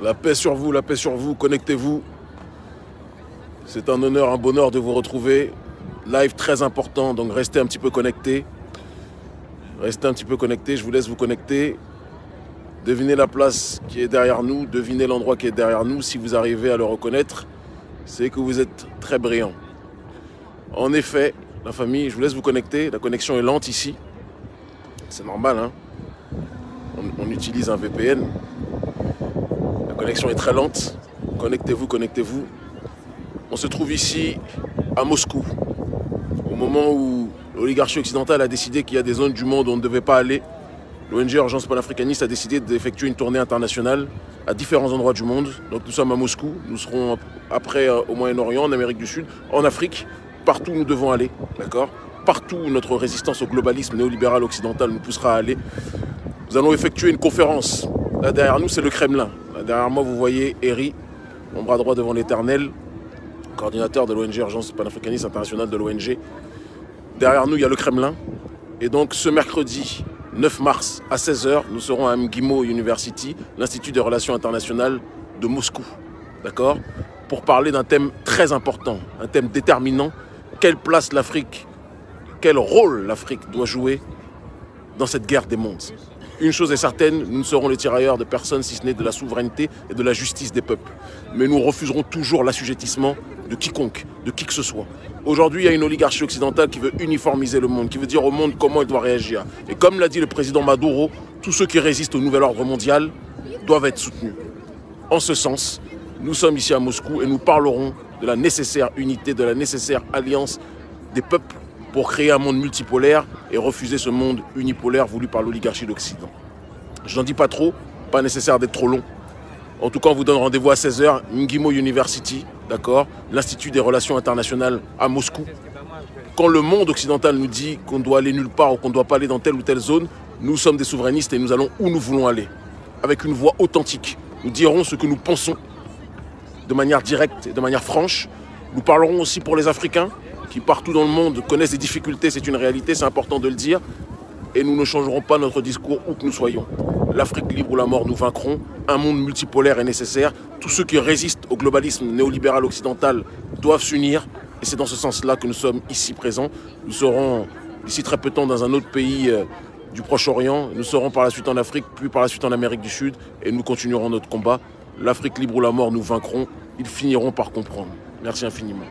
La paix sur vous, connectez-vous. C'est un honneur, un bonheur de vous retrouver. Live très important, donc restez un petit peu connectés. Restez un petit peu connectés, je vous laisse vous connecter. Devinez la place qui est derrière nous, devinez l'endroit qui est derrière nous. Si vous arrivez à le reconnaître, c'est que vous êtes très brillant. En effet, la famille, je vous laisse vous connecter. La connexion est lente ici. C'est normal, hein. On utilise un VPN. La connexion est très lente. Connectez-vous, connectez-vous. On se trouve ici à Moscou, au moment où l'oligarchie occidentale a décidé qu'il y a des zones du monde où on ne devait pas aller. L'ONG Urgence panafricaniste a décidé d'effectuer une tournée internationale à différents endroits du monde. Donc nous sommes à Moscou, nous serons après au Moyen-Orient, en Amérique du Sud, en Afrique, partout où nous devons aller, d'accord ? Partout où notre résistance au globalisme néolibéral occidental nous poussera à aller. Nous allons effectuer une conférence. Là derrière nous, c'est le Kremlin. Là derrière moi, vous voyez Eri, mon bras droit devant l'Éternel, coordinateur de l'ONG Urgence panafricaniste internationale de l'ONG. Derrière nous, il y a le Kremlin. Et donc ce mercredi 9 mars à 16 h, nous serons à MGIMO University, l'Institut des Relations Internationales de Moscou. D'accord ? Pour parler d'un thème très important, un thème déterminant. Quelle place l'Afrique, quel rôle l'Afrique doit jouer dans cette guerre des mondes. Une chose est certaine, nous ne serons les tirailleurs de personne si ce n'est de la souveraineté et de la justice des peuples. Mais nous refuserons toujours l'assujettissement de quiconque, de qui que ce soit. Aujourd'hui, il y a une oligarchie occidentale qui veut uniformiser le monde, qui veut dire au monde comment il doit réagir. Et comme l'a dit le président Maduro, tous ceux qui résistent au nouvel ordre mondial doivent être soutenus. En ce sens, nous sommes ici à Moscou et nous parlerons de la nécessaire unité, de la nécessaire alliance des peuples pour créer un monde multipolaire et refuser ce monde unipolaire voulu par l'oligarchie d'Occident. Je n'en dis pas trop, pas nécessaire d'être trop long. En tout cas, on vous donne rendez-vous à 16 h, MGIMO University, d'accord, l'Institut des Relations Internationales à Moscou. Quand le monde occidental nous dit qu'on doit aller nulle part ou qu'on ne doit pas aller dans telle ou telle zone, nous sommes des souverainistes et nous allons où nous voulons aller. Avec une voix authentique. Nous dirons ce que nous pensons de manière directe et de manière franche. Nous parlerons aussi pour les Africains qui partout dans le monde connaissent des difficultés, c'est une réalité, c'est important de le dire. Et nous ne changerons pas notre discours où que nous soyons. L'Afrique libre ou la mort, nous vaincrons. Un monde multipolaire est nécessaire. Tous ceux qui résistent au globalisme néolibéral occidental doivent s'unir. Et c'est dans ce sens-là que nous sommes ici présents. Nous serons d'ici très peu de temps dans un autre pays du Proche-Orient. Nous serons par la suite en Afrique, puis par la suite en Amérique du Sud. Et nous continuerons notre combat. L'Afrique libre ou la mort, nous vaincrons. Ils finiront par comprendre. Merci infiniment.